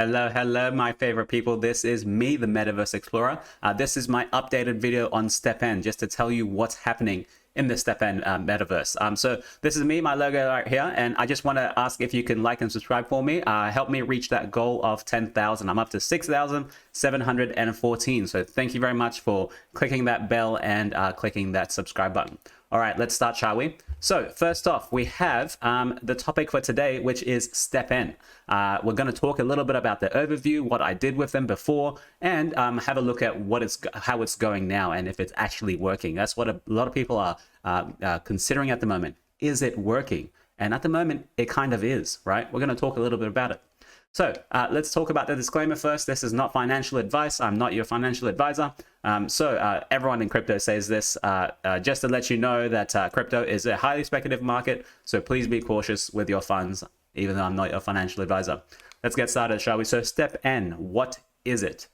Hello, my favorite people. This is me, the Metaverse Explorer. This is my updated video on STEPN, just to tell you what's happening in the STEPN metaverse. So this is me, my logo right here, and I just want to ask if you can like and subscribe for me. Help me reach that goal of 10,000. I'm up to 6,714. So thank you very much for clicking that bell and clicking that subscribe button. All right, let's start, shall we? So first off, we have the topic for today, which is STEPN. We're going to talk a little bit about the overview, what I did with them before, and have a look at how it's going now and if it's actually working. That's what a lot of people are considering at the moment. Is it working? And at the moment, it kind of is, right? We're going to talk a little bit about it. So let's talk about the disclaimer first. This is not financial advice. I'm not your financial advisor. Everyone in crypto says this, just to let you know that crypto is a highly speculative market. So please be cautious with your funds, even though I'm not your financial advisor. Let's get started, shall we? So step N, what is it?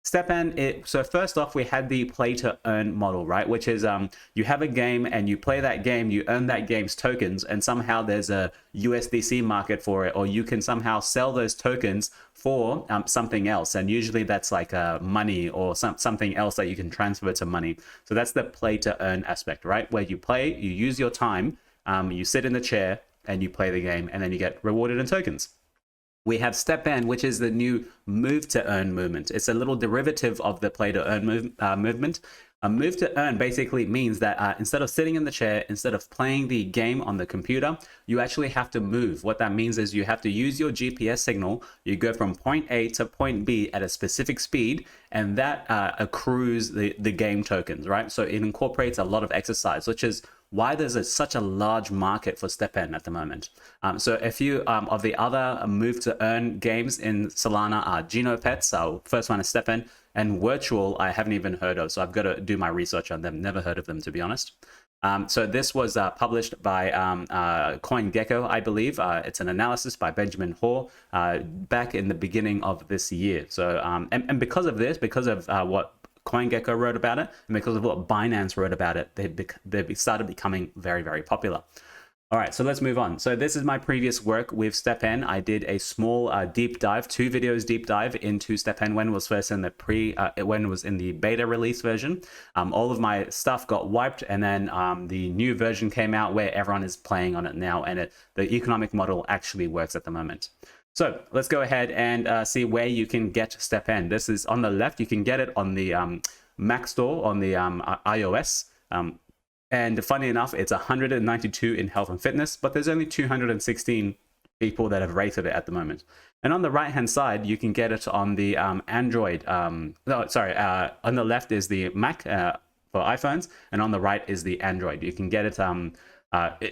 Step N, so first off, we had the play to earn model, right? Which is you have a game and you play that game, you earn that game's tokens, and somehow there's a USDC market for it, or you can somehow sell those tokens for something else. And usually that's like money or something else that you can transfer to money. So that's the play to earn aspect, right? Where you play, you use your time, you sit in the chair and you play the game, and then you get rewarded in tokens. We have STEPN, which is the new move to earn movement. It's a little derivative of the play to earn movement. A move to earn basically means that instead of sitting in the chair, instead of playing the game on the computer, you actually have to move. What that means is you have to use your GPS signal. You go from point A to point B at a specific speed, and that accrues the game tokens, right? So it incorporates a lot of exercise, which is why there's such a large market for STEPN at the moment. So a few of the other move to earn games in Solana are Genopets, so first one is STEPN, and Virtual I haven't even heard of, so I've got to do my research on them. Never heard of them, to be honest. So this was published by CoinGecko, I believe. It's an analysis by Benjamin Hoare back in the beginning of this year. So and because of this, because of what CoinGecko wrote about it, and because of what Binance wrote about it, they started becoming very, very popular. All right, so let's move on. So this is my previous work with STEPN. I did a small deep dive, 2 videos deep dive into STEPN when it was first in the when it was in the beta release version. All of my stuff got wiped, and then the new version came out where everyone is playing on it now, and the economic model actually works at the moment. So let's go ahead and see where you can get STEPN. This is on the left. You can get it on the Mac store on the iOS. And funny enough, it's 192 in health and fitness, but there's only 216 people that have rated it at the moment. And on the right-hand side, you can get it on the Android. On the left is the Mac for iPhones, and on the right is the Android. You can get it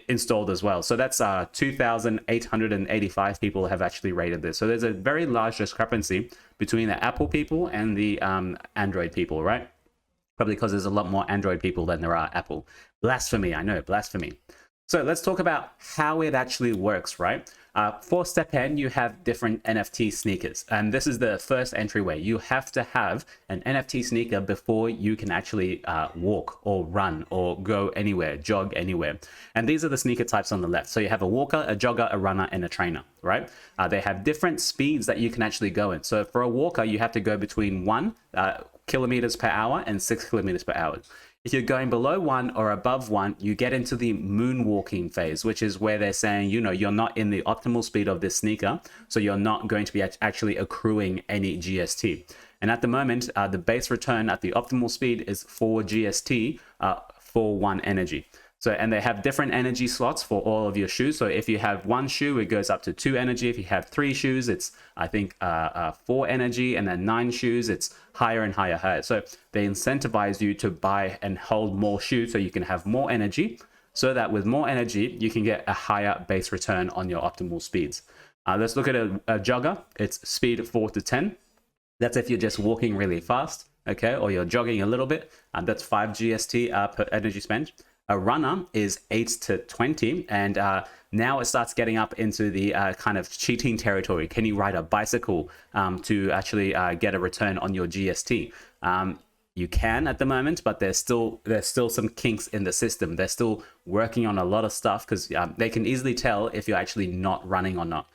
installed as well. So that's 2,885 people have actually rated this. So there's a very large discrepancy between the Apple people and the Android people, right? Probably because there's a lot more Android people than there are Apple. Blasphemy, I know, blasphemy. So let's talk about how it actually works, right? For STEPN, you have different NFT sneakers, and this is the first entryway. You have to have an NFT sneaker before you can actually walk or run or go anywhere, jog anywhere. And these are the sneaker types on the left. So you have a walker, a jogger, a runner, and a trainer, right? They have different speeds that you can actually go in. So for a walker, you have to go between 1 kilometers per hour and 6 kilometers per hour. If you're going below 1 or above 1, you get into the moonwalking phase, which is where they're saying, you know, you're not in the optimal speed of this sneaker, so you're not going to be actually accruing any GST. And at the moment, the base return at the optimal speed is 4 GST for 1 energy. So, and they have different energy slots for all of your shoes. So if you have 1 shoe, it goes up to 2 energy. If you have 3 shoes, it's, I think, 4 energy, and then 9 shoes, it's higher and higher. So they incentivize you to buy and hold more shoes so you can have more energy, so that with more energy, you can get a higher base return on your optimal speeds. Let's look at a jogger. It's speed 4 to 10. That's if you're just walking really fast, okay, or you're jogging a little bit. That's 5 GST per energy spent. A runner is 8 to 20, and now it starts getting up into the kind of cheating territory. Can you ride a bicycle to actually get a return on your GST? You can at the moment, but there's still some kinks in the system. They're still working on a lot of stuff because they can easily tell if you're actually not running or not.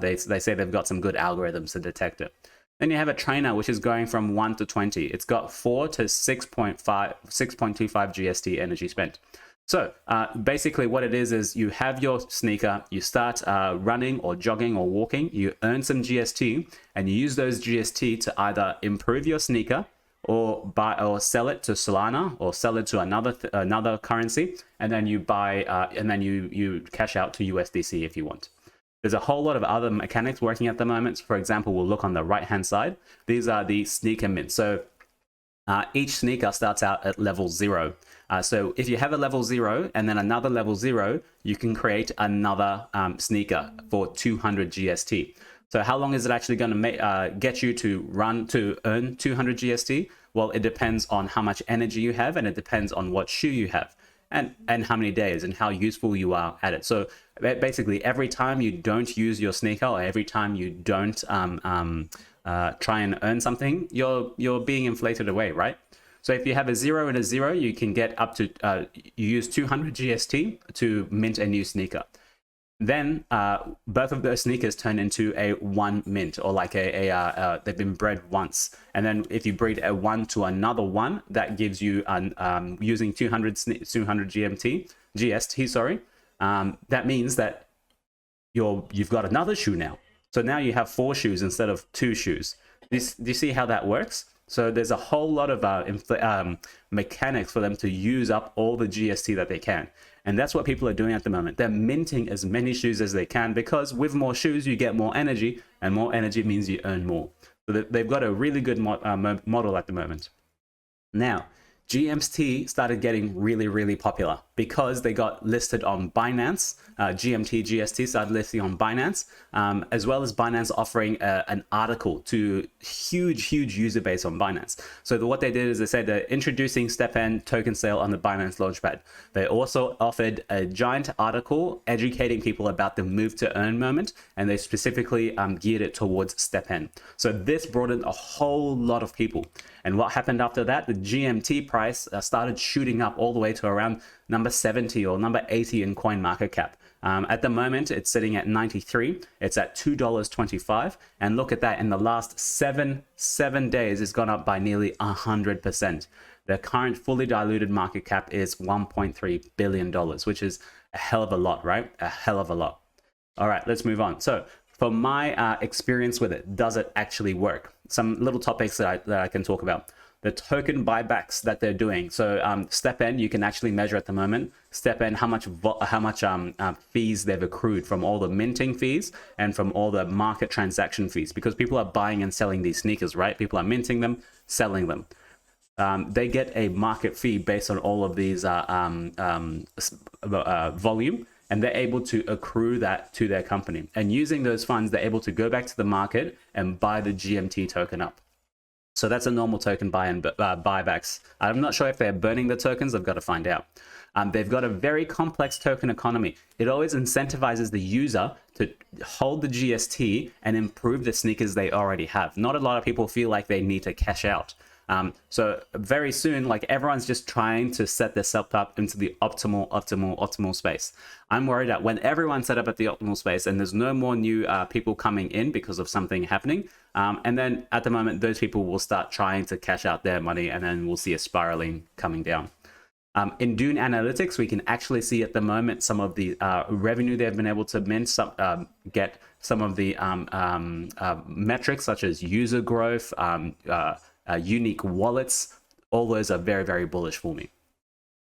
They say they've got some good algorithms to detect it. Then you have a trainer, which is going from 1 to 20. It's got 4 to 6.25 GST energy spent. So basically what it is you have your sneaker, you start running or jogging or walking, you earn some GST, and you use those GST to either improve your sneaker or buy or sell it to Solana or sell it to another currency, and then you buy and then you cash out to USDC if you want. There's a whole lot of other mechanics working at the moment. For example, we'll look on the right hand side. These are the sneaker mints. So each sneaker starts out at level 0. So if you have a level 0 and then another level 0, you can create another sneaker for 200 GST. So how long is it actually going to get you to earn 200 GST? Well, it depends on how much energy you have, and it depends on what shoe you have, and how many days and how useful you are at it. So basically, every time you don't use your sneaker, or every time you don't try and earn something, you're being inflated away, right? So if you have a 0 and a 0, you can get up to you use 200 GST to mint a new sneaker. Then both of those sneakers turn into a 1 mint, or like they've been bred once. And then if you breed a 1 to another 1, that gives you using 200 GST, sorry. That means that you've got another shoe now. So now you have 4 shoes instead of 2 shoes. Do you see how that works? So there's a whole lot of mechanics for them to use up all the GST that they can. And that's what people are doing at the moment. They're minting as many shoes as they can, because with more shoes, you get more energy, and more energy means you earn more. So they've got a really good model at the moment. Now, GMT started getting really, really popular because they got listed on Binance. GST started listing on Binance, as well as Binance offering an article to huge user base on Binance. So what they did is they said they're introducing STEPN token sale on the Binance Launchpad. They also offered a giant article educating people about the move to earn moment, and they specifically geared it towards STEPN. So this brought in a whole lot of people. And what happened after that? The GMT price started shooting up all the way to around number 70 or number 80 in CoinMarketCap. At the moment, it's sitting at 93. It's at $2.25. And look at that. In the last seven days, it's gone up by nearly 100%. The current fully diluted market cap is $1.3 billion, which is a hell of a lot, right? A hell of a lot. All right, let's move on. So for my experience with it, does it actually work? Some little topics that I can talk about. The token buybacks that they're doing. So STEPN, you can actually measure at the moment. STEPN, how much fees they've accrued from all the minting fees and from all the market transaction fees, because people are buying and selling these sneakers, right? People are minting them, selling them. They get a market fee based on all of these volume, and they're able to accrue that to their company. And using those funds, they're able to go back to the market and buy the GMT token up. So that's a normal token buy and buybacks. I'm not sure if they're burning the tokens. I've got to find out. They've got a very complex token economy. It always incentivizes the user to hold the GST and improve the sneakers they already have. Not a lot of people feel like they need to cash out. So very soon, like, everyone's just trying to set themselves up into the optimal space. I'm worried that when everyone's set up at the optimal space and there's no more new people coming in because of something happening, and then at the moment, those people will start trying to cash out their money, and then we'll see a spiraling coming down. In Dune Analytics, we can actually see at the moment some of the revenue they've been able to get some of the metrics, such as user growth, unique wallets. All those are very, very bullish for me.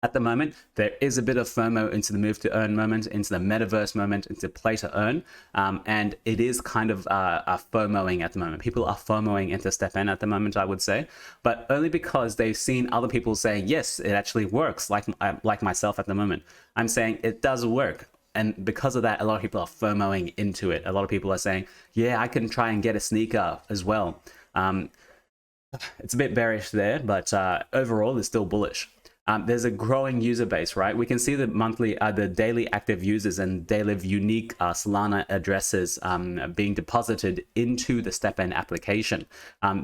At the moment, there is a bit of FOMO into the move to earn moment, into the metaverse moment, into play to earn. And it is kind of FOMOing at the moment. People are FOMOing into STEPN at the moment, I would say, but only because they've seen other people saying, yes, it actually works, like myself at the moment. I'm saying it does work. And because of that, a lot of people are FOMOing into it. A lot of people are saying, yeah, I can try and get a sneaker as well. It's a bit bearish there, but overall, it's still bullish. There's a growing user base, right? We can see the the daily active users and daily unique Solana addresses being deposited into the STEPN application.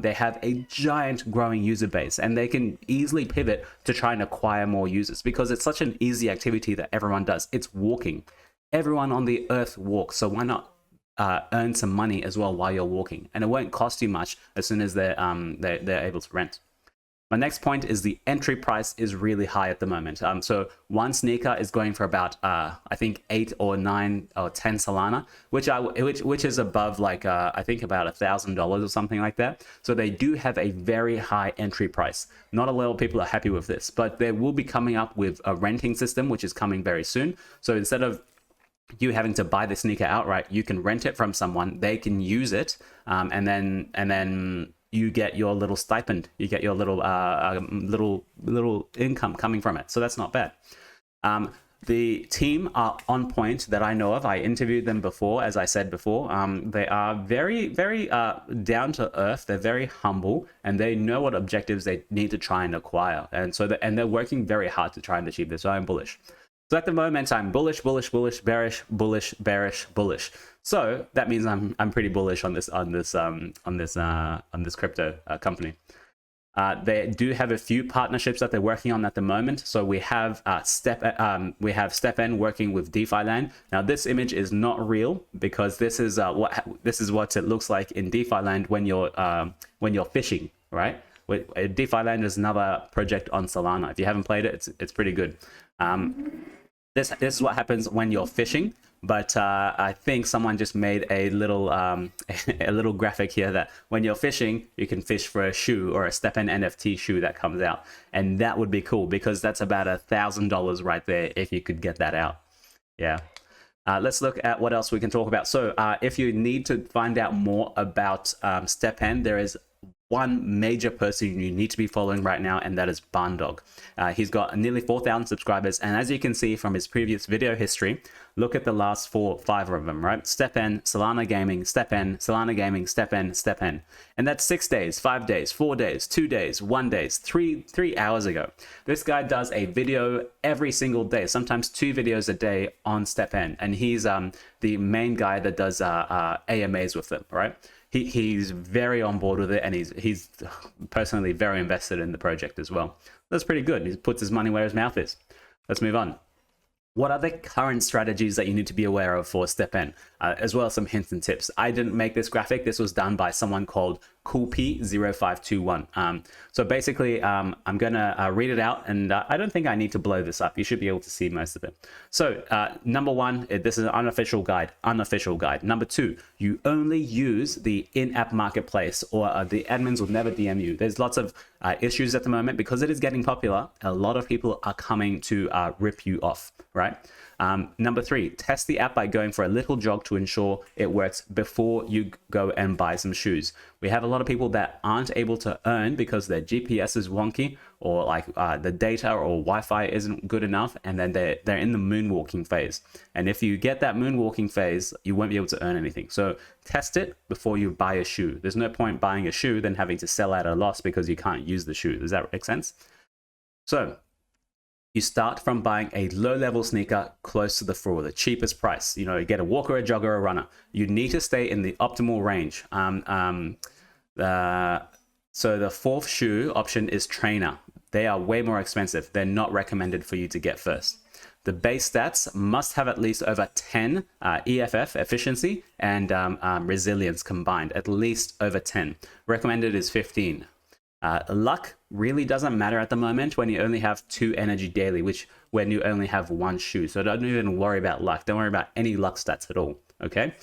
They have a giant growing user base, and they can easily pivot to try and acquire more users because it's such an easy activity that everyone does. It's walking. Everyone on the earth walks, so why not earn some money as well while you're walking, and it won't cost you much as soon as they're able to rent. My next point is the entry price is really high at the moment. So one sneaker is going for about I think 8 or 9 or 10 Solana, which is above like I think about $1,000 or something like that. So they do have a very high entry price. Not a lot of people are happy with this, but they will be coming up with a renting system, which is coming very soon. So instead of you having to buy the sneaker outright, you can rent it from someone. They can use it, and then you get your little stipend. You get your little income coming from it. So that's not bad. The team are on point that I know of. I interviewed them before, as I said before. They are very, very down to earth. They're very humble, and they know what objectives they need to try and acquire. And so, they're working very hard to try and achieve this. So I'm bullish. So at the moment, I'm bullish, bullish, bullish, bearish, bullish, bearish, bullish. So that means I'm pretty bullish on this crypto company. They do have a few partnerships that they're working on at the moment. So we have STEPN working with DeFi Land. Now this image is not real because this is what it looks like in DeFi Land when you're fishing, right? DeFi Land is another project on Solana. If you haven't played it, it's pretty good. This is what happens when you're fishing, but I think someone just made a little graphic here that when you're fishing, you can fish for a shoe or a STEPN NFT shoe that comes out, and that would be cool because that's about $1,000 right there if you could get that out. Yeah. Let's look at what else we can talk about. So if you need to find out more about STEPN, there is one major person you need to be following right now, and that is Bandog. He's got nearly 4,000 subscribers, and as you can see from his previous video history, look at the last 4 or 5 of them, right? STEPN, Solana Gaming, STEPN, Solana Gaming, STEPN, STEPN. And that's 6 days, 5 days, 4 days, 2 days, 1 day, 3 hours ago. This guy does a video every single day, sometimes 2 videos a day on STEPN, and he's the main guy that does AMAs with them, right? He's very on board with it, and he's personally very invested in the project as well. That's pretty good. He puts his money where his mouth is. Let's move on. What are the current strategies that you need to be aware of for STEPN, as well as some hints and tips? I didn't make this graphic. This was done by someone called Coolp0521. So basically, I'm going to read it out, and I don't think I need to blow this up. You should be able to see most of it. So number 1, this is an unofficial guide. Number 2, you only use the in-app marketplace, or the admins will never DM you. There's lots of issues at the moment because it is getting popular. A lot of people are coming to rip you off, right? Number 3, test the app by going for a little jog to ensure it works before you go and buy some shoes. We have a lot of people that aren't able to earn because their GPS is wonky, or like the data or Wi-Fi isn't good enough, and then they're in the moonwalking phase. And if you get that moonwalking phase, you won't be able to earn anything. So test it before you buy a shoe. There's no point buying a shoe then having to sell at a loss because you can't use the shoe. Does that make sense? So you start from buying a low-level sneaker close to the floor, the cheapest price. You get a walker, a jogger, a runner. You need to stay in the optimal range. So the 4th shoe option is trainer. They are way more expensive. They're not recommended for you to get first. The base stats must have at least over 10 EFF, efficiency, and resilience combined, at least over 10. Recommended is 15. Luck really doesn't matter at the moment when you only have 2 energy daily, when you only have 1 shoe. So don't even worry about luck. Don't worry about any luck stats at all, okay?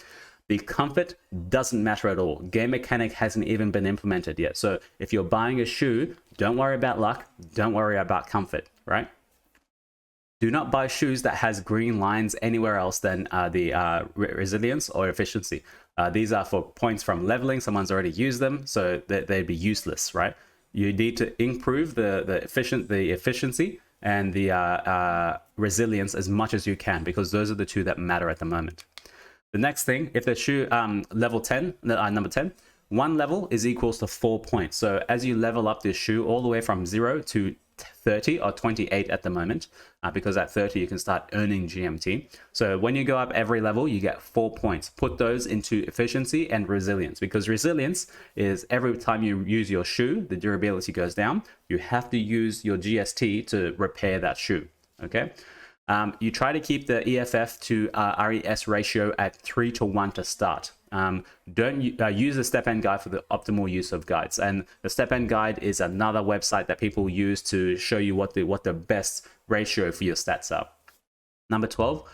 The comfort doesn't matter at all. Game mechanic hasn't even been implemented yet. So if you're buying a shoe, don't worry about luck. Don't worry about comfort, right? Do not buy shoes that has green lines anywhere else than the resilience or efficiency. These are for points from leveling. Someone's already used them, so they'd be useless, right? You need to improve the efficiency and the resilience as much as you can, because those are the 2 that matter at the moment. The next thing, if the shoe level 10, number 10, 1 level is equals to 4 points. So as you level up this shoe all the way from 0 to 30 or 28 at the moment, because at 30 you can start earning GMT. So when you go up every level, you get 4 points. Put those into efficiency and resilience, because resilience is every time you use your shoe, the durability goes down. You have to use your GST to repair that shoe, okay? You try to keep the EFF to RES ratio at 3:1 to start. Don't use the STEPN guide for the optimal use of guides. And the STEPN guide is another website that people use to show you what the best ratio for your stats are. Number 12,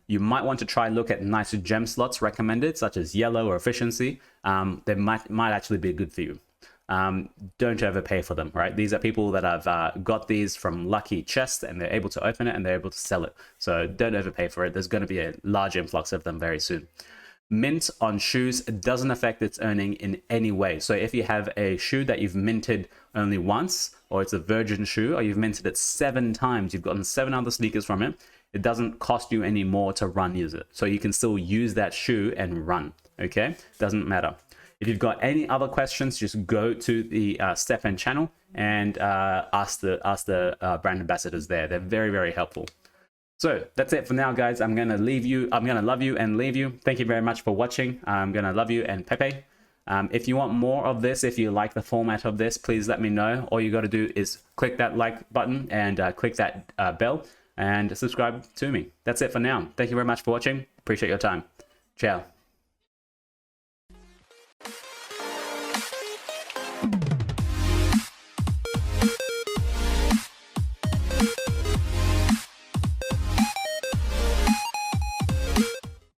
you might want to try look at nice gem slots recommended, such as yellow or efficiency. They might actually be good for you. Don't overpay for them, right? These are people that have got these from lucky chests and they're able to open it and they're able to sell it. So don't overpay for it. There's going to be a large influx of them very soon. Mint on shoes doesn't affect its earning in any way. So if you have a shoe that you've minted only once, or it's a virgin shoe, or you've minted it 7 times, you've gotten 7 other sneakers from it, it doesn't cost you any more to use it. So you can still use that shoe and run, okay? Doesn't matter. If you've got any other questions, just go to the STEPN channel and ask the brand ambassadors there. They're very, very helpful. So that's it for now, guys. I'm going to leave you. I'm going to love you and leave you. Thank you very much for watching. I'm going to love you and Pepe. If you want more of this, if you like the format of this, please let me know. All you got to do is click that like button and click that bell and subscribe to me. That's it for now. Thank you very much for watching. Appreciate your time. Ciao.